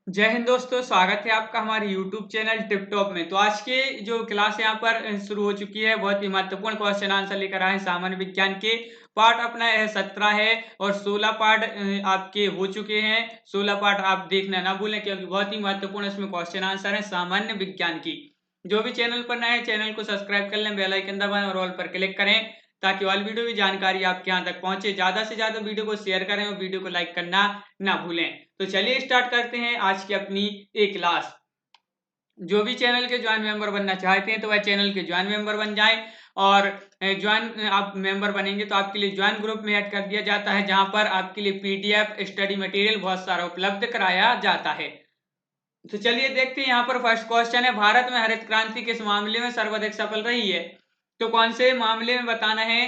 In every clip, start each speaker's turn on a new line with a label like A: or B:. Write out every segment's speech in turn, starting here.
A: जय हिंद दोस्तों, स्वागत है आपका हमारे YouTube चैनल टिप टॉप में। तो आज के जो क्लास यहाँ पर शुरू हो चुकी है, बहुत ही महत्वपूर्ण क्वेश्चन आंसर लेकर आए हैं सामान्य विज्ञान के। पार्ट अपना यह 17 है और 16 पार्ट आपके हो चुके हैं। 16 पार्ट आप देखना ना भूलें, क्योंकि बहुत ही महत्वपूर्ण इसमें क्वेश्चन आंसर है सामान्य विज्ञान की। जो भी चैनल पर नए हैं, चैनल को सब्सक्राइब कर लें, बेल आइकन दबाएं और ऑल पर क्लिक करें, ताकि ऑल वीडियो की जानकारी आपके यहाँ तक पहुंचे। ज्यादा से ज्यादा वीडियो को शेयर करें और वीडियो को लाइक करना ना भूलें। तो चलिए स्टार्ट करते हैं आज की अपनी एक क्लास। जो भी चैनल के ज्वाइन मेंबर बनना चाहते हैं तो वह चैनल के ज्वाइन मेंबर बन जाएं। और ज्वाइन आप मेंबर बनेंगे तो आपके लिए ज्वाइन ग्रुप में ऐड कर दिया जाता है, जहां पर आपके लिए पीडीएफ स्टडी मटेरियल बहुत सारा उपलब्ध कराया जाता है। तो चलिए देखते हैं, यहाँ पर फर्स्ट क्वेश्चन है, भारत में हरित क्रांति किस मामले में सर्वाधिक सफल रही है? तो कौन से मामले में बताना है?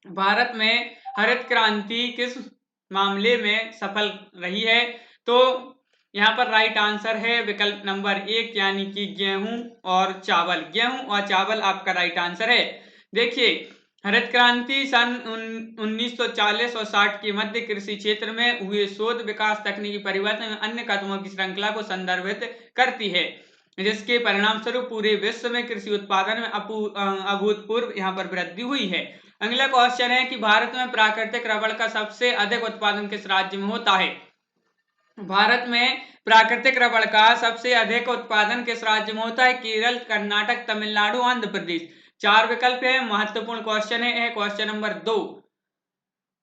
A: भारत में हरित क्रांति किस मामले में सफल रही है? तो यहाँ पर राइट आंसर है विकल्प नंबर 1, यानी कि गेहूं और चावल। गेहूं और चावल आपका राइट आंसर है। देखिए, हरित क्रांति सन 1940 और 60 के मध्य कृषि क्षेत्र में हुए शोध, विकास, तकनीकी परिवर्तन और अन्य कदमों की श्रृंखला को संदर्भित करती है, जिसके परिणाम स्वरूप पूरे विश्व में कृषि उत्पादन में अभूतपूर्व यहाँ पर वृद्धि हुई है। अगला क्वेश्चन है कि भारत में प्राकृतिक रबड़ का सबसे अधिक उत्पादन किस राज्य में होता है? भारत में प्राकृतिक रबड़ का सबसे अधिक उत्पादन किस राज्य में होता है? केरल, कर्नाटक, तमिलनाडु, आंध्र प्रदेश। 4 विकल्प है, महत्वपूर्ण क्वेश्चन है क्वेश्चन नंबर 2।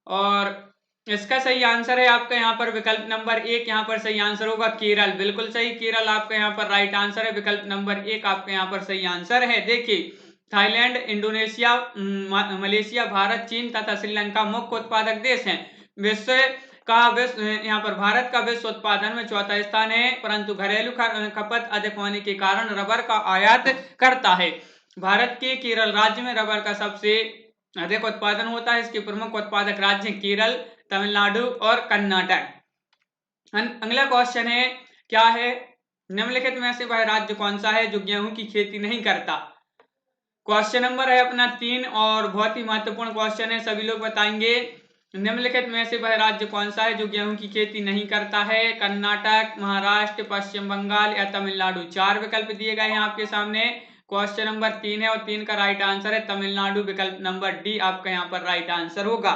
A: और इसका सही आंसर है आपका यहाँ पर विकल्प नंबर 1, यहाँ पर सही आंसर होगा केरल। बिल्कुल सही, केरल आपका यहाँ पर राइट आंसर है। विकल्प नंबर 1 आपका यहाँ पर सही आंसर है। देखिए, थाईलैंड, इंडोनेशिया, मलेशिया, भारत, चीन तथा श्रीलंका मुख्य उत्पादक देश हैं। विश्व यहाँ पर भारत का विश्व उत्पादन में चौथा स्थान है, परंतु घरेलू खपत अधिक होने के कारण रबर का आयात करता है। भारत के केरल राज्य में रबर का सबसे अधिक उत्पादन होता है। इसके प्रमुख उत्पादक राज्य केरल, तमिलनाडु और कर्नाटक। अगला क्वेश्चन है, क्या है, निम्नलिखित में से वह राज्य कौन सा है जो गेहूं की खेती नहीं करता? क्वेश्चन नंबर है अपना 3 और बहुत ही महत्वपूर्ण क्वेश्चन है, सभी लोग बताएंगे। निम्नलिखित में से वह राज्य कौन सा है जो गेहूं की खेती नहीं करता है? कर्नाटक, महाराष्ट्र, पश्चिम बंगाल या तमिलनाडु। 4 विकल्प दिए गए हैं आपके सामने। क्वेश्चन नंबर 3 है और 3 का राइट आंसर है तमिलनाडु। विकल्प नंबर डी आपका यहाँ पर राइट आंसर होगा।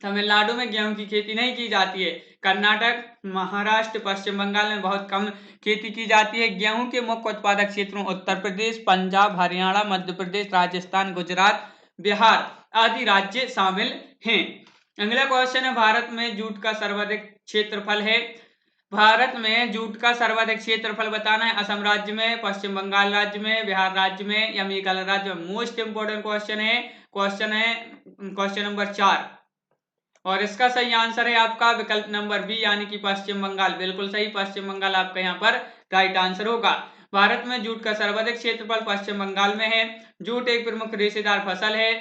A: तमिलनाडु में गेहूं की खेती नहीं की जाती है। कर्नाटक, महाराष्ट्र, पश्चिम बंगाल में बहुत कम खेती की जाती है। गेहूं के मुख्य उत्पादक क्षेत्रों उत्तर प्रदेश, पंजाब, हरियाणा, मध्य प्रदेश, राजस्थान, गुजरात, बिहार आदि राज्य शामिल हैं। अगला क्वेश्चन है, भारत में जूट का सर्वाधिक क्षेत्रफल है। भारत में जूट का सर्वाधिक क्षेत्रफल बताना है। असम राज्य में, पश्चिम बंगाल राज्य में, बिहार राज्य में या मेघालय राज्य में। मोस्ट इंपोर्टेंट क्वेश्चन है क्वेश्चन नंबर 4 और इसका सही आंसर है आपका विकल्प नंबर बी, यानी कि पश्चिम बंगाल। बिल्कुल सही, पश्चिम बंगाल आपका यहाँ पर राइट आंसर होगा। भारत में जूट का सर्वाधिक क्षेत्रफल पश्चिम बंगाल में है। जूट एक प्रमुख रेशेदार फसल है।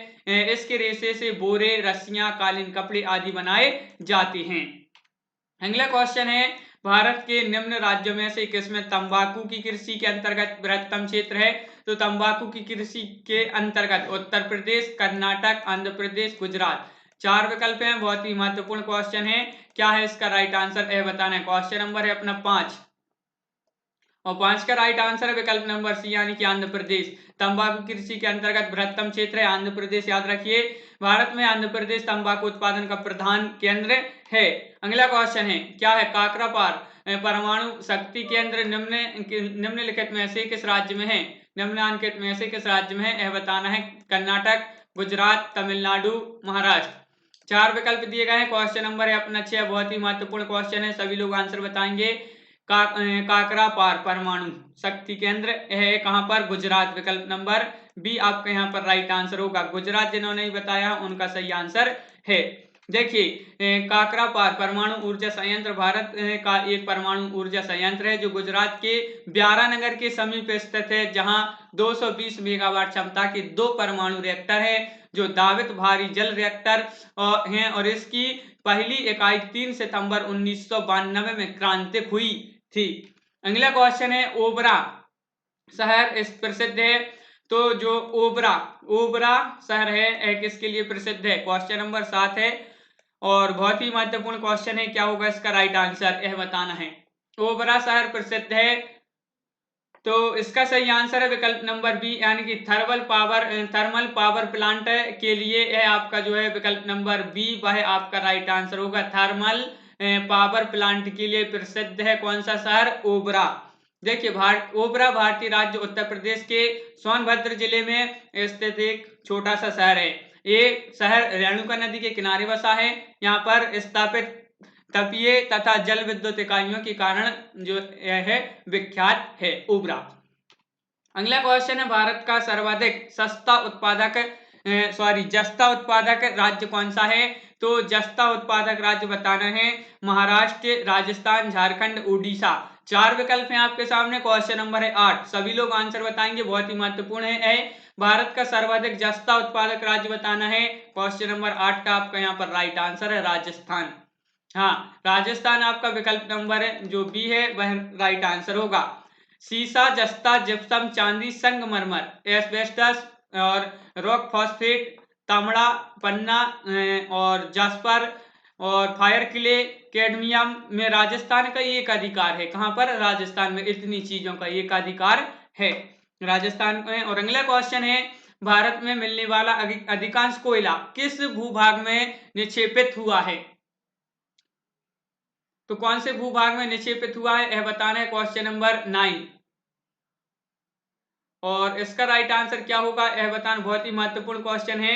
A: इसके रेशे से बोरे, रस्सियां, कालीन, कपड़े आदि बनाए जाते हैं। अगला क्वेश्चन है, भारत के निम्न राज्यों में से किसमें तंबाकू की कृषि के अंतर्गत बृहत्तम क्षेत्र है? तो तंबाकू की कृषि के अंतर्गत उत्तर प्रदेश, कर्नाटक, आंध्र प्रदेश, गुजरात। 4 विकल्प हैं, बहुत ही महत्वपूर्ण क्वेश्चन है। क्या है इसका राइट आंसर, यह बताना है। क्वेश्चन नंबर है अपना 5 और 5 का राइट आंसर है विकल्प नंबर सी, यानी कि आंध्र प्रदेश। तंबाकू कृषि के अंतर्गत बृहत्तम क्षेत्र है आंध्र प्रदेश, याद रखिए। भारत में आंध्र प्रदेश तंबाकू उत्पादन का प्रधान केंद्र है। अगला क्वेश्चन है, क्या है, काकरापार परमाणु शक्ति केंद्र निम्नलिखित में से किस राज्य में है? निम्नलिखित में से किस राज्य में है, यह बताना है। कर्नाटक, गुजरात, तमिलनाडु, महाराष्ट्र। 4 विकल्प दिए गए हैं। क्वेश्चन नंबर है अपना 6, बहुत ही महत्वपूर्ण क्वेश्चन है, सभी लोग आंसर बताएंगे। काकरापार परमाणु शक्ति केंद्र है कहां पर? गुजरात। विकल्प नंबर बी आपका यहाँ पर राइट आंसर होगा। गुजरात जिन्होंने बताया उनका सही आंसर है। देखिए, काकरापार परमाणु ऊर्जा संयंत्र भारत का एक परमाणु ऊर्जा संयंत्र है, जो गुजरात के ब्यारानगर के समीप स्थित है, जहां 220 मेगावाट क्षमता के 2 परमाणु रिएक्टर है, जो दावित भारी जल रिएक्टर हैं, और इसकी पहली इकाई 3 सितंबर 1992 में क्रांतिक हुई थी। अगला क्वेश्चन है, ओबरा शहर इस प्रसिद्ध है। तो जो ओबरा शहर है किसके लिए प्रसिद्ध है? क्वेश्चन नंबर 7 है और बहुत ही महत्वपूर्ण क्वेश्चन है। क्या होगा इसका राइट आंसर, यह बताना है। ओबरा शहर प्रसिद्ध है? तो इसका सही आंसर है विकल्प नंबर बी, यानी कि थर्मल पावर प्लांट के लिए यह आपका जो है विकल्प नंबर बी वह आपका राइट आंसर होगा। थर्मल पावर प्लांट के लिए प्रसिद्ध है कौन सा शहर? ओबरा। देखिए ओबरा भारतीय राज्य उत्तर प्रदेश के सोनभद्र जिले में स्थित एक छोटा सा शहर है। ये शहर रेणुका नदी के किनारे बसा है। यहाँ पर स्थापित तापीय तथा जल विद्युत इकाइयों के कारण जो है विख्यात है ओबरा। अगला क्वेश्चन है भारत का सर्वाधिक जस्ता उत्पादक राज्य कौन सा है? तो जस्ता उत्पादक राज्य बताना है महाराष्ट्र, राजस्थान, झारखंड, उड़ीसा। 4 विकल्प हैं आपके सामने। क्वेश्चन नंबर है 8, सभी लोग आंसर बताएंगे, बहुत ही महत्वपूर्ण है। भारत का सर्वाधिक जस्ता उत्पादक राज्य बताना है। क्वेश्चन नंबर 8 का आपका यहाँ पर राइट आंसर है राजस्थान। हाँ, राजस्थान आपका विकल्प नंबर जो बी है वह राइट आंसर होगा। सीसा, जस्ता, जिप्सम, चांदी, संगमरमर, एस्बेस्टस और रॉक फॉस्फेट, तांबा, पन्ना और जास्पर और फायर क्ले, कैडमियम में राजस्थान का एक अधिकार है। कहां पर? राजस्थान में इतनी चीजों का एक अधिकार है राजस्थान में। और अगला क्वेश्चन है भारत में मिलने वाला अधिकांश कोयला किस भूभाग में निक्षेपित हुआ है? तो कौन से भूभाग में निक्षेपित हुआ है यह बताना है। क्वेश्चन नंबर 9 और इसका राइट आंसर क्या होगा यह बताना बहुत ही महत्वपूर्ण क्वेश्चन है।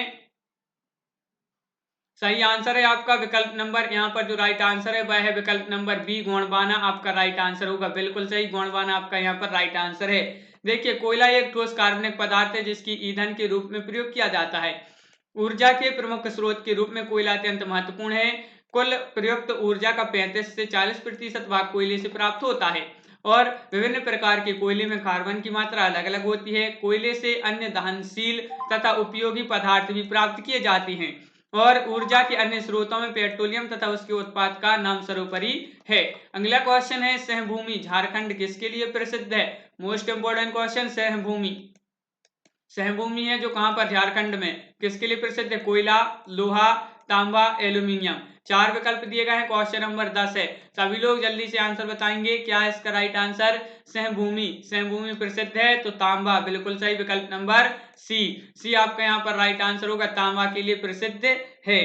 A: सही आंसर है आपका विकल्प नंबर, यहाँ पर जो राइट आंसर है वह है विकल्प नंबर बी, गोंडवाना आपका राइट आंसर होगा। बिल्कुल सही, गोंडवाना आपका यहाँ पर राइट आंसर है। देखिए कोयला एक ठोस कार्बनिक पदार्थ है जिसकी ईंधन के रूप में प्रयोग किया जाता है। ऊर्जा के प्रमुख स्रोत के रूप में कोयला अत्यंत महत्वपूर्ण है। कुल प्रयुक्त ऊर्जा का 35 से 40% भाग कोयले से प्राप्त होता है और विभिन्न प्रकार के कोयले में कार्बन की मात्रा अलग अलग होती है। कोयले से अन्य दहनशील तथा उपयोगी पदार्थ भी प्राप्त किए जाते हैं और ऊर्जा के अन्य स्रोतों में पेट्रोलियम तथा उसके उत्पाद का नाम सर्वोपरि है। अगला क्वेश्चन है सिंहभूमि झारखंड किसके लिए प्रसिद्ध है? मोस्ट इंपोर्टेंट क्वेश्चन, सिंहभूमि है जो कहां पर? झारखंड में। किसके लिए प्रसिद्ध है? कोयला, लोहा, तांबा, एल्यूमिनियम। 4 विकल्प दिए गए हैं। क्वेश्चन नंबर 10 है, सभी लोग जल्दी से आंसर बताएंगे। क्या है इसका राइट आंसर? सिंहभूमि प्रसिद्ध है तो तांबा, बिल्कुल सही, विकल्प नंबर सी आपका यहाँ पर राइट आंसर होगा, तांबा के लिए प्रसिद्ध है।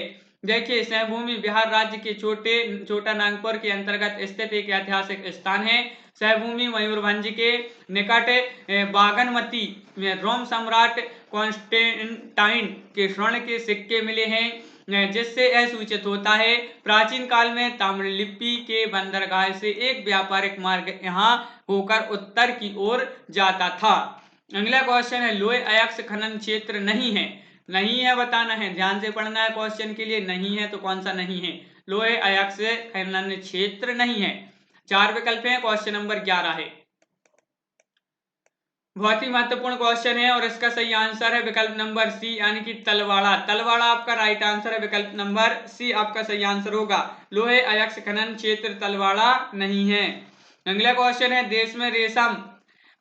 A: देखिए सिंहभूमि बिहार राज्य के छोटा नागपुर के अंतर्गत स्थित एक ऐतिहासिक स्थान है। सिंहभूमि मयूरभंज के निकट बागनमती में रोम सम्राट कॉन्स्टेंटाइन के स्वर्ण के सिक्के मिले हैं जिससे यह सूचित होता है प्राचीन काल में ताम्रलिप्ति के बंदरगाह से एक व्यापारिक मार्ग यहाँ होकर उत्तर की ओर जाता था। अगला क्वेश्चन है लोहे अयस्क खनन क्षेत्र नहीं है बताना है, ध्यान से पढ़ना है क्वेश्चन के लिए। नहीं है तो कौन सा नहीं है? लोहे अयस्क खनन क्षेत्र नहीं है। 4 विकल्प हैं। क्वेश्चन नंबर 11 है, बहुत ही महत्वपूर्ण क्वेश्चन है और इसका सही आंसर है विकल्प नंबर सी, यानी कि तलवाड़ा आपका राइट आंसर है। विकल्प नंबर सी आपका सही आंसर होगा। लोहे अयस्क खनन क्षेत्र तलवाड़ा नहीं है। अगला क्वेश्चन है देश में रेशम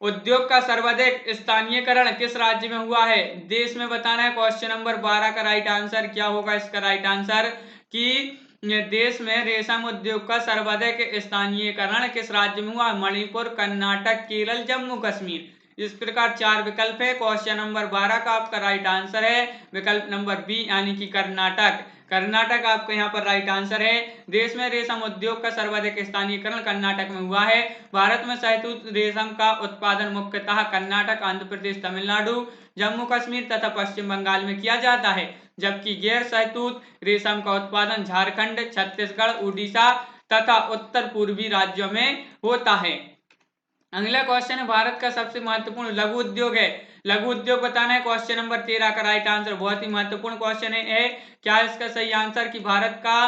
A: उद्योग का सर्वाधिक स्थानीयकरण किस राज्य में हुआ है? देश में बताना है। क्वेश्चन नंबर 12 का राइट आंसर क्या होगा? इसका राइट आंसर कि देश में रेशम उद्योग का सर्वाधिक स्थानीयकरण किस राज्य में हुआ? मणिपुर, कर्नाटक, केरल, जम्मू कश्मीर। इस प्रकार 4 विकल्प है। क्वेश्चन नंबर 12 का आपका राइट आंसर है विकल्प नंबर बी, यानी कि कर्नाटक आपका यहाँ पर राइट आंसर है। देश में रेशम उद्योग का सर्वाधिक स्थानीयकरण कर्नाटक में हुआ है। भारत में शहतूत रेशम का उत्पादन मुख्यतः कर्नाटक, आंध्र प्रदेश, तमिलनाडु, जम्मू कश्मीर तथा पश्चिम बंगाल में किया जाता है, जबकि गैर शहतूत रेशम का उत्पादन झारखंड, छत्तीसगढ़, उड़ीसा तथा उत्तर पूर्वी राज्यों में होता है। अगला क्वेश्चन है भारत का सबसे महत्वपूर्ण लघु उद्योग है। लघु उद्योग बताना है। क्वेश्चन नंबर 13 का राइट आंसर, बहुत ही महत्वपूर्ण क्वेश्चन है। क्या इसका सही आंसर कि भारत का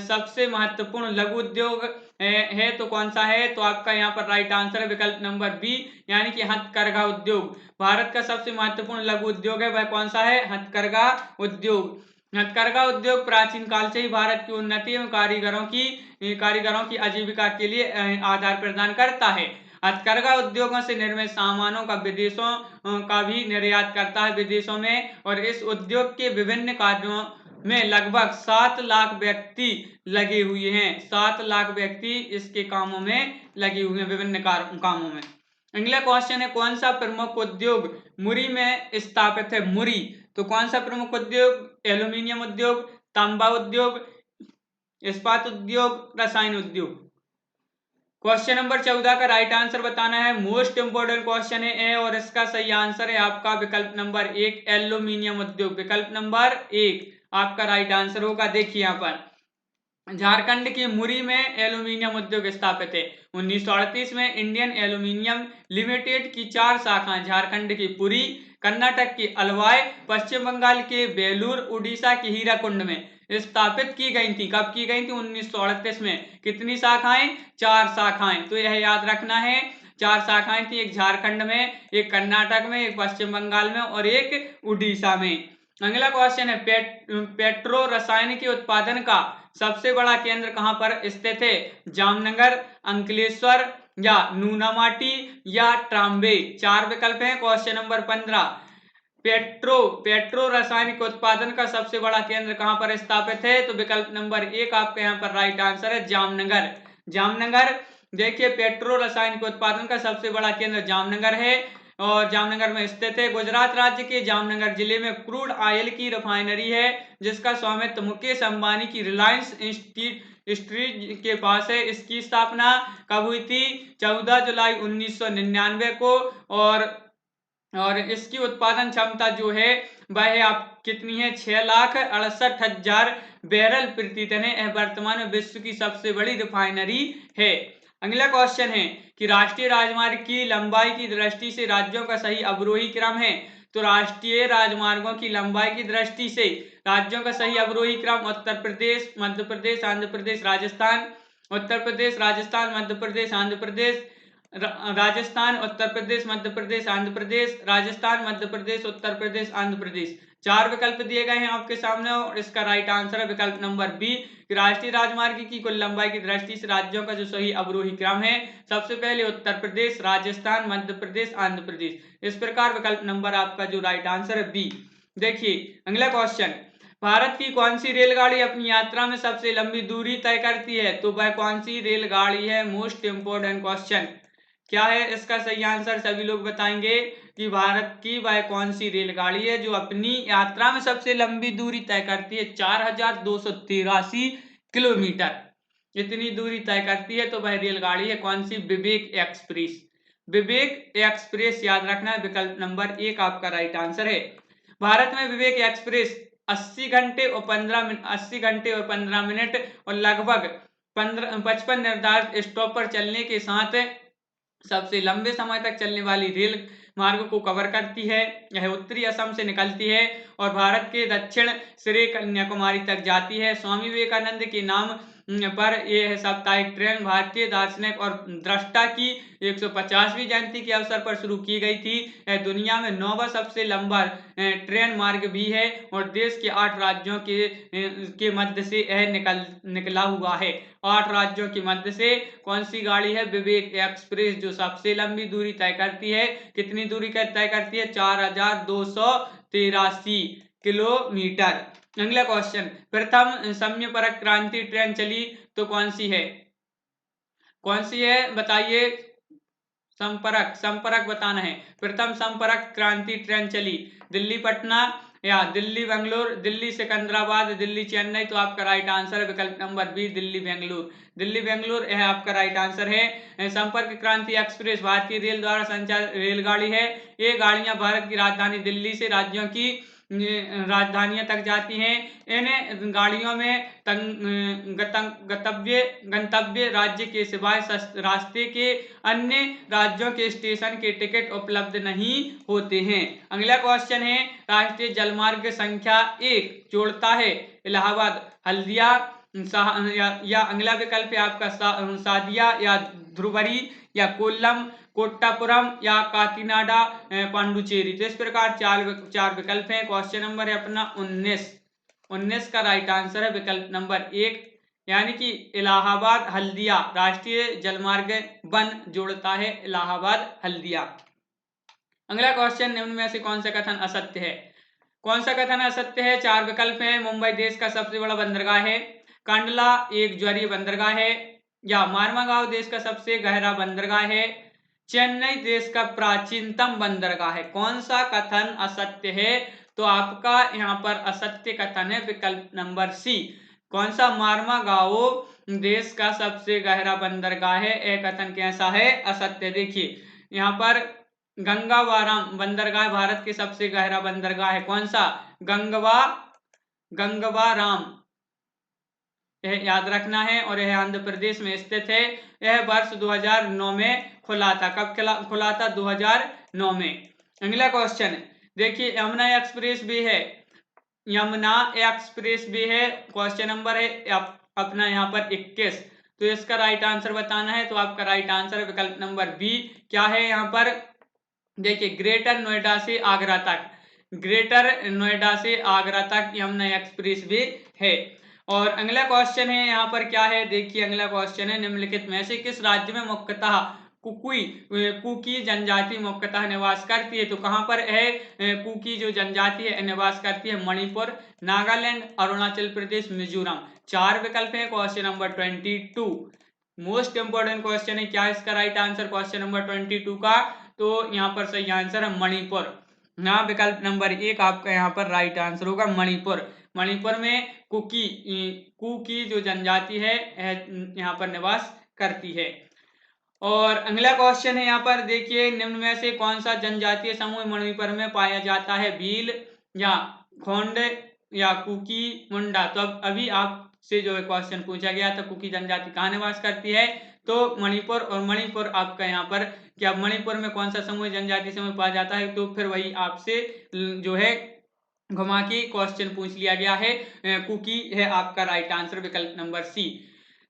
A: सबसे महत्वपूर्ण लघु उद्योग है तो कौन सा है? तो आपका यहाँ पर राइट आंसर है विकल्प नंबर बी, यानी कि हथकरघा उद्योग। भारत का सबसे महत्वपूर्ण लघु उद्योग है वह कौन सा है? हथकरघा उद्योग। हथकरघा उद्योग प्राचीन काल से ही भारत की उन्नति एवं कारीगरों की आजीविका के लिए आधार प्रदान करता है। हथकरघा उद्योगों से निर्मित सामानों का विदेशों का भी निर्यात करता है विदेशों में, और इस उद्योग के विभिन्न कार्यों में लगभग 7 लाख व्यक्ति लगे हुए हैं। 7 लाख व्यक्ति इसके कामों में लगे हुए हैं, विभिन्न कामों में। अगला क्वेश्चन है, कौन सा प्रमुख उद्योग मुरी में स्थापित है? मुरी, तो कौन सा प्रमुख उद्योग? एल्यूमिनियम उद्योग, तांबा उद्योग, इस्पात उद्योग, रसायन उद्योग। क्वेश्चन नंबर 14 का राइट आंसर बताना है। मोस्ट इंपोर्टेंट क्वेश्चन है ए, और इसका सही आंसर है आपका विकल्प नंबर 1, एल्यूमिनियम उद्योग। विकल्प नंबर 1 आपका राइट आंसर होगा। देखिए यहाँ पर झारखंड की मुरी में एल्यूमिनियम उद्योग स्थापित है। 1938 में इंडियन एल्यूमिनियम लिमिटेड की 4 शाखाएं झारखंड की पुरी, कर्नाटक की अलवाय, पश्चिम बंगाल के बेलूर, उड़ीसा की हीराकुंड में स्थापित की गई थी। कब की गई थी? 1938 में। कितनी शाखाएं? 4 शाखाएं। तो यह याद रखना है, 4 शाखाएं थी, एक झारखंड में, एक कर्नाटक में, एक पश्चिम बंगाल में और एक उड़ीसा में। अगला क्वेश्चन है, पेट्रो रसायन के उत्पादन का सबसे बड़ा केंद्र कहां पर स्थित है? जामनगर, अंकलेश्वर या नूनामाटी या ट्राम्बे। 4 विकल्प हैं। क्वेश्चन नंबर 15, पेट्रो रासायनिक उत्पादन का सबसे बड़ा केंद्र कहां पर स्थापित है? तो विकल्प नंबर 1 आपका यहाँ पर राइट आंसर है, जामनगर। जामनगर, देखिए पेट्रो रासायनिक उत्पादन का सबसे बड़ा केंद्र जामनगर है और जामनगर में स्थित है। गुजरात राज्य के जामनगर जिले में क्रूड ऑयल की रिफाइनरी है, जिसका स्वामित्व मुकेश अंबानी की रिलायंस इंडस्ट्रीज के पास है। इसकी स्थापना कब हुई थी? 14 जुलाई 1999 को। और इसकी उत्पादन क्षमता जो है वह आप कितनी है? 6,68,000 बैरल प्रतिदिन है। यह वर्तमान में विश्व की सबसे बड़ी रिफाइनरी है। अगला क्वेश्चन है कि राष्ट्रीय राजमार्ग की लंबाई की दृष्टि से राज्यों का सही अवरोही क्रम है। तो राष्ट्रीय राजमार्गों की लंबाई की दृष्टि से राज्यों का सही अवरोही क्रम उत्तर प्रदेश, मध्य प्रदेश, आंध्र प्रदेश, राजस्थान। उत्तर प्रदेश, राजस्थान, मध्य प्रदेश, आंध्र प्रदेश, राजस्थान, उत्तर प्रदेश, मध्य प्रदेश, आंध्र प्रदेश, राजस्थान, मध्य प्रदेश, उत्तर प्रदेश, आंध्र प्रदेश। 4 विकल्प दिए गए हैं आपके सामने और इसका राइट आंसर है विकल्प नंबर बी। राष्ट्रीय राजमार्ग की कुल लंबाई की दृष्टि से राज्यों का जो सही अवरोही क्रम है, सबसे पहले उत्तर प्रदेश, राजस्थान, मध्य प्रदेश, आंध्र प्रदेश। इस प्रकार विकल्प नंबर आपका जो राइट आंसर है बी। देखिए अगला क्वेश्चन, भारत की कौन सी रेलगाड़ी अपनी यात्रा में सबसे लंबी दूरी तय करती है? तो वह कौन सी रेलगाड़ी है? Most important question. क्या है इसका सही आंसर? सभी लोग बताएंगे कि भारत की वह कौन सी रेलगाड़ी है जो अपनी यात्रा में सबसे लंबी दूरी तय करती है? 4,283 किलोमीटर इतनी दूरी तय करती है। तो वह रेलगाड़ी है कौन सी? विवेक एक्सप्रेस। विवेक एक्सप्रेस याद रखना है। विकल्प नंबर 1 आपका राइट आंसर है। भारत में विवेक एक्सप्रेस 80 घंटे और 15 मिनट और लगभग 55 निर्धारित स्टॉप पर चलने के साथ सबसे लंबे समय तक चलने वाली रेल मार्ग को कवर करती है। यह उत्तरी असम से निकलती है और भारत के दक्षिण सिरे कन्याकुमारी तक जाती है। स्वामी विवेकानंद के नाम पर यह साप्ताहिक ट्रेन भारतीय दार्शनिक और दृष्टा की 150वीं जयंती के अवसर पर शुरू की गई थी। यह दुनिया में 9वां सबसे लंबा ट्रेन मार्ग भी है और देश के 8 राज्यों के मध्य से यह निकला हुआ है। 8 राज्यों के मध्य से कौन सी गाड़ी है? विवेक एक्सप्रेस, जो सबसे लंबी दूरी तय करती है। कितनी दूरी तय करती है? 4,283 किलोमीटर। अगला क्वेश्चन, प्रथम समय परक क्रांति ट्रेन चली तो कौन सी है? कौन सी है बताइए? संपर्क बताना है। प्रथम संपर्क क्रांति ट्रेन चली दिल्ली पटना या दिल्ली बेंगलुरु, दिल्ली सिकंदराबाद, दिल्ली चेन्नई। तो आपका राइट आंसर है विकल्प नंबर बी, दिल्ली बेंगलुरु। दिल्ली बेंगलुरु यह आपका राइट आंसर है। संपर्क क्रांति एक्सप्रेस भारतीय रेल द्वारा संचालित रेलगाड़ी है। ये गाड़ियां भारत की राजधानी दिल्ली से राज्यों की राजधानियों तक जाती हैं। इन गाड़ियों में गंतव्य राज्य के सिवाय रास्ते के अन्य राज्यों के स्टेशन के टिकट उपलब्ध नहीं होते हैं। अगला क्वेश्चन है, राष्ट्रीय जलमार्ग संख्या 1 जोड़ता है इलाहाबाद, हल्दिया या अगला विकल्प है आपका सादिया या ध्रुवरी या कोल्लम, कोट्टापुरम या काकीनाडा, पांडुचेरी। तो इस प्रकार चार विकल्प हैं। क्वेश्चन नंबर है अपना 19 का राइट आंसर है विकल्प नंबर 1, यानी कि इलाहाबाद हल्दिया। राष्ट्रीय जलमार्ग 1 जोड़ता है इलाहाबाद हल्दिया। अगला क्वेश्चन, निम्न में से कौन सा कथन असत्य है? कौन सा कथन असत्य है? 4 विकल्प हैं। मुंबई देश का सबसे बड़ा बंदरगाह है, कांडला एक ज्वारीय बंदरगाह है, या मार्मागांव देश का सबसे गहरा बंदरगाह है, चेन्नई देश का प्राचीनतम बंदरगाह है। कौन सा कथन असत्य है? तो आपका यहाँ पर असत्य कथन है विकल्प नंबर सी। कौन सा? मार्मागांव देश का सबसे गहरा बंदरगाह है, यह कथन कैसा है? असत्य। देखिए यहाँ पर गंगावाराम बंदरगाह भारत के सबसे गहरा बंदरगाह है। कौन सा? गंगवाराम, यह याद रखना है, और यह आंध्र प्रदेश में स्थित है। यह वर्ष 2009 में खुला था। कब खुला था? 2009 में। अगला क्वेश्चन देखिए, यमुना एक्सप्रेस भी है, यमुना एक्सप्रेस भी है। क्वेश्चन नंबर है अपना यहाँ पर 21। तो इसका राइट आंसर बताना है। तो आपका राइट आंसर विकल्प नंबर बी। क्या है यहाँ पर? देखिए, ग्रेटर नोएडा से आगरा तक, ग्रेटर नोएडा से आगरा तक यमुना एक्सप्रेस भी है। और अगला क्वेश्चन है यहाँ पर क्या है? देखिए अगला क्वेश्चन है, निम्नलिखित में से किस राज्य में मुख्यतः कुकी जनजाति मुख्यतः निवास करती है? तो कहां पर है कुकी जो जनजाति है निवास करती है? मणिपुर, नागालैंड, अरुणाचल प्रदेश, मिजोरम। 4 विकल्प है। Question number 22 most important question है। क्या इसका राइट आंसर क्वेश्चन नंबर 22 का? तो यहाँ पर सही आंसर है मणिपुर। ना विकल्प नंबर 1 आपका यहाँ पर राइट आंसर होगा मणिपुर। मणिपुर में कुकी जो जनजाति है यहाँ पर निवास करती है। और अगला क्वेश्चन है यहाँ पर देखिए, निम्न में से कौन सा जनजातीय समूह मणिपुर में पाया जाता है? भील या खोंड या कुकी मुंडा। तो अब अभी आपसे जो क्वेश्चन पूछा गया था, कुकी जनजाति कहाँ निवास करती है? तो मणिपुर। और मणिपुर आपका यहाँ पर क्या मणिपुर में कौन सा समूह जनजाति समूह पाया जाता है? तो फिर वही आपसे जो है घुमा के क्वेश्चन पूछ लिया गया है। कुकी है आपका राइट आंसर विकल्प नंबर सी।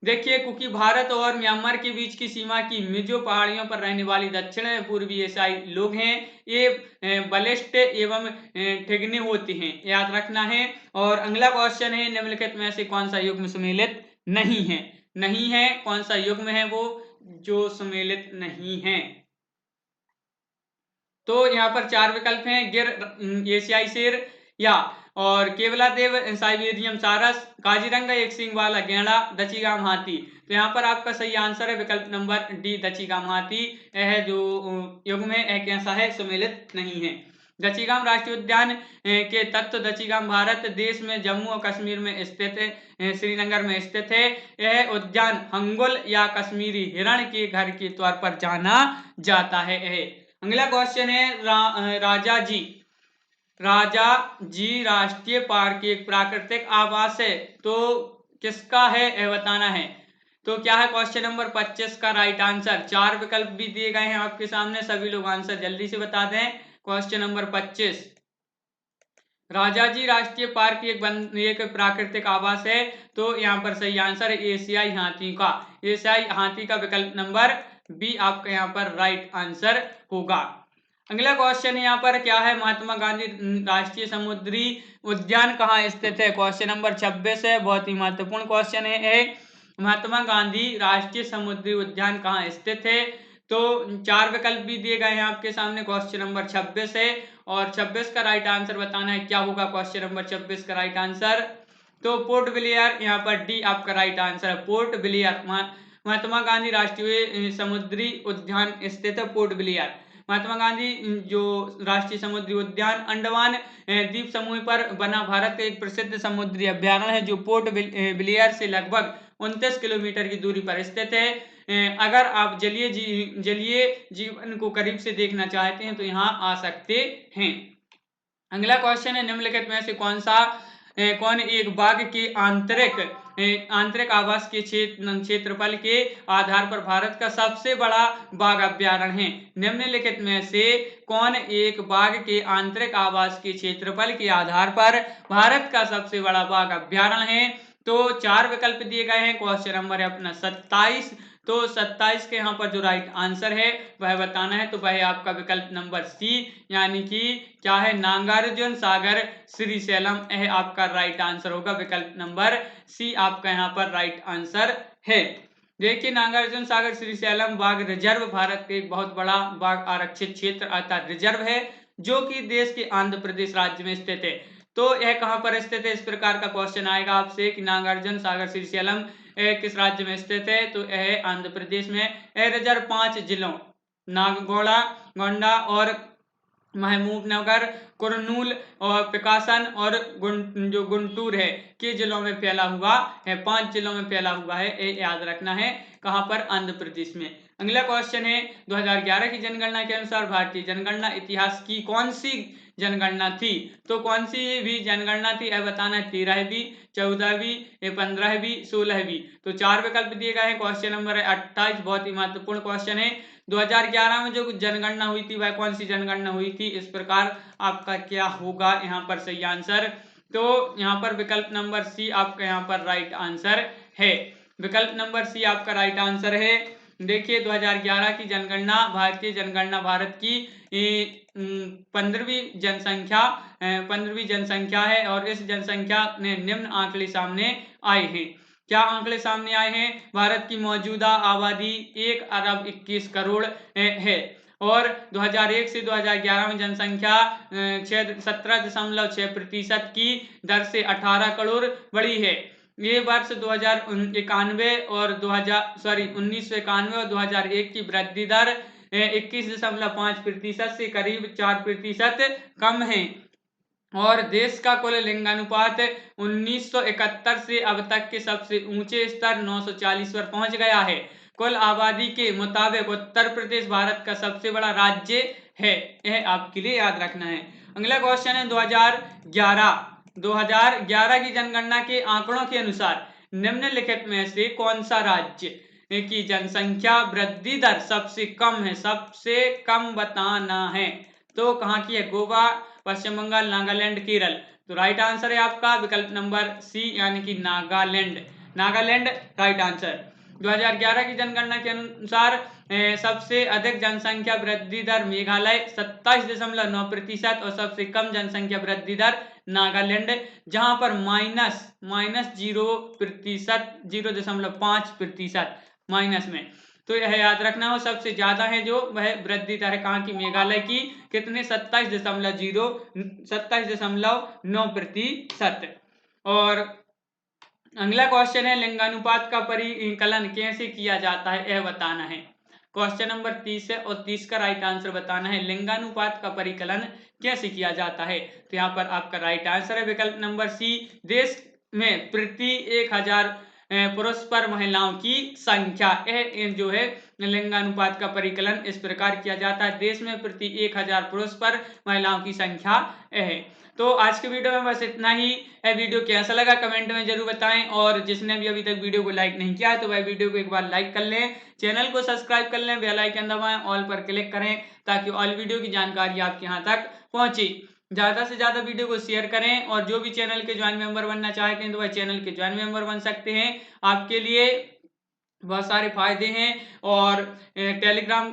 A: देखिए, कुकी भारत और म्यांमार के बीच की सीमा की मिजो पहाड़ियों पर रहने वाली दक्षिण पूर्वी एशियाई लोग हैं। ये बलिष्ठ एवं ठिगने होते हैं, याद रखना है। और अगला क्वेश्चन है, निम्नलिखित में से कौन सा युग्म सम्मिलित नहीं है? नहीं है, कौन सा युग्म है वो जो सम्मिलित नहीं है? तो यहाँ पर 4 विकल्प हैं, गिर एशियाई शेर, या और केवलादेव साइबेरियम सारस, काजीरंगा एक सींग वाला गैंडा, दचीगाम हाथी। तो यहाँ पर आपका सही आंसर है विकल्प नंबर डी, दचीगाम हाथी। यह जो युग्म है यह कैसा है? सम्मिलित नहीं है। दचीगाम राष्ट्रीय उद्यान के तत्व दचीगाम भारत देश में जम्मू और कश्मीर में स्थित है, श्रीनगर में स्थित है। यह उद्यान हंगुल या कश्मीरी हिरण के घर के तौर पर जाना जाता है। अगला क्वेश्चन है, राजा जी राष्ट्रीय पार्क एक प्राकृतिक आवास है, तो किसका है यह बताना है। तो क्या है क्वेश्चन नंबर 25 का राइट आंसर? 4 विकल्प भी दिए गए हैं आपके सामने, सभी लोग आंसर जल्दी से बता दें। क्वेश्चन नंबर 25, राजाजी राष्ट्रीय पार्क एक प्राकृतिक आवास है। तो यहाँ पर सही आंसर है एशियाई हाथी का, एशियाई हाथी का विकल्प नंबर बी आपका यहाँ पर राइट आंसर होगा। अगला क्वेश्चन यहाँ पर क्या है, महात्मा गांधी राष्ट्रीय समुद्री उद्यान कहाँ स्थित है? क्वेश्चन नंबर 26 है, बहुत ही महत्वपूर्ण क्वेश्चन है। महात्मा गांधी राष्ट्रीय समुद्री उद्यान कहाँ स्थित है? तो 4 विकल्प भी दिए गए हैं आपके सामने। क्वेश्चन नंबर 26 है, और 26 का राइट आंसर बताना है। क्या होगा क्वेश्चन नंबर 26 का राइट आंसर? तो पोर्ट ब्लेयर, यहाँ पर डी आपका राइट आंसर है, पोर्ट ब्लेयर। महात्मा गांधी राष्ट्रीय समुद्री उद्यान स्थित है पोर्ट ब्लेयर। महात्मा गांधी जो राष्ट्रीय समुद्री उद्यान अंडमान द्वीप समूह पर बना भारत का एक प्रसिद्ध समुद्री अभ्यारण्य है, जो पोर्ट ब्लेयर से लगभग 29 किलोमीटर की दूरी पर स्थित है। अगर आप जलीय जीवन को करीब से देखना चाहते हैं तो यहाँ आ सकते हैं। अगला क्वेश्चन है, निम्नलिखित में से कौन एक बाघ के आंतरिक आवास के क्षेत्रफल के आधार पर भारत का सबसे बड़ा बाघ अभ्यारण्य है? निम्नलिखित में से कौन एक बाघ के आंतरिक आवास के क्षेत्रफल के आधार पर भारत का सबसे बड़ा बाघ अभ्यारण्य है? तो 4 विकल्प दिए गए हैं। क्वेश्चन नंबर है अपना 27। तो 27 के यहाँ पर जो राइट आंसर है वह बताना है। तो वह आपका विकल्प नंबर सी, यानी कि क्या है, नागार्जुन सागर श्रीशैलम, यह आपका राइट आंसर होगा। विकल्प नंबर सी आपका यहाँ पर राइट आंसर है। देखिए, नागार्जुन सागर श्रीशैलम बाघ रिजर्व भारत के एक बहुत बड़ा बाघ आरक्षित क्षेत्र अर्थात रिजर्व है, जो कि देश के आंध्र प्रदेश राज्य में स्थित है। तो यह कहाँ पर स्थित है, इस प्रकार का क्वेश्चन आएगा आपसे कि नागार्जुन सागर श्रीशैलम किस राज्य में स्थित है, तो यह आंध्र प्रदेश में। यह रिजर्व 5 जिलों नागगौड़ा, गोंडा और महबूबनगर, कुरनूल और प्रकाशन और जो गुंटूर है के जिलों में फैला हुआ है, 5 जिलों में फैला हुआ है, ये याद रखना है। कहाँ पर, आंध्र प्रदेश में। अगला क्वेश्चन है 2011 की जनगणना के अनुसार भारतीय जनगणना इतिहास की कौन सी जनगणना थी, तो कौन सी भी जनगणना थी यह बताना है, 13वीं, 14वीं, 15वीं, 16वीं। तो 4 विकल्प दिए गए हैं। क्वेश्चन नंबर 28 बहुत ही महत्वपूर्ण क्वेश्चन है। 2011 में जो जनगणना हुई थी वह कौन सी जनगणना हुई थी, इस प्रकार आपका क्या होगा यहाँ पर सही आंसर, तो यहाँ पर विकल्प नंबर सी आपका यहाँ पर राइट आंसर है। विकल्प नंबर सी आपका राइट आंसर है। देखिए 2011 की जनगणना भारतीय जनगणना भारत की 15वीं जनसंख्या है और इस जनसंख्या ने निम्न आंकड़े सामने आए हैं। क्या आंकड़े सामने आए हैं, भारत की मौजूदा आबादी 1 अरब 21 करोड़ है और 2001 से 2011 में जनसंख्या 17.6% की दर से 18 करोड़ बढ़ी है। ये वर्ष 1991 और 2001 की वृद्धि दर 21.5% से करीब 4% कम है और देश का कुल लिंगानुपात 1971 से अब तक के सबसे ऊंचे स्तर 940 पर पहुंच गया है। कुल आबादी के मुताबिक उत्तर प्रदेश भारत का सबसे बड़ा राज्य है, यह आपके लिए याद रखना है। अगला क्वेश्चन है 2011 की जनगणना के आंकड़ों के अनुसार निम्नलिखित में से कौन सा राज्य की जनसंख्या वृद्धि दर सबसे कम है, सबसे कम बताना है। तो कहाँ की है, गोवा, पश्चिम बंगाल, नागालैंड, केरल। तो राइट आंसर है आपका विकल्प नंबर सी यानी कि नागालैंड। Nagaland right answer. 2011 की जनगणना के अनुसार सबसे अधिक जनसंख्या वृद्धि दर मेघालय 27.9% और सबसे कम जनसंख्या वृद्धि दर नागालैंड जहां पर -0.5% माइनस में। तो यह याद रखना हो, सबसे ज्यादा है जो वह वृद्धि दर है कहाँ की, मेघालय की, कितने 27.9%। और अगला क्वेश्चन है लिंगानुपात का परिकलन कैसे किया जाता है, यह बताना है। क्वेश्चन नंबर 30 है और 30 का राइट आंसर बताना है, लिंगानुपात का परिकलन कैसे किया जाता है। तो यहाँ पर आपका राइट आंसर है विकल्प नंबर सी, देश में प्रति 1000 पुरुष पर महिलाओं की संख्या, यह जो है लिंगानुपात का परिकलन इस प्रकार किया जाता है, देश में प्रति 1000 पुरुष पर महिलाओं की संख्या है। तो आज के वीडियो में बस इतना ही है। वीडियो कैसा लगा कमेंट में जरूर बताएं और जिसने भी अभी तक वीडियो को लाइक नहीं किया है तो वह वीडियो को एक बार लाइक कर लें, चैनल को सब्सक्राइब कर लें, बेल आइकन दबाएं, ऑल पर क्लिक करें ताकि ऑल वीडियो की जानकारी आपके यहाँ तक पहुंचे। ज़्यादा से ज़्यादा वीडियो को शेयर करें और जो भी चैनल के ज्वाइन मेंबर बनना चाहते हैं तो वह चैनल के ज्वाइन मेंबर बन सकते हैं। आपके लिए बहुत सारे फायदे हैं और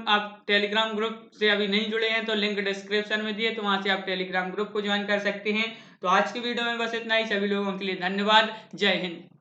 A: आप टेलीग्राम ग्रुप से अभी नहीं जुड़े हैं तो लिंक डिस्क्रिप्शन में दिए, तो वहां से आप टेलीग्राम ग्रुप को ज्वाइन कर सकते हैं। तो आज की वीडियो में बस इतना ही। सभी लोगों के लिए धन्यवाद। जय हिंद।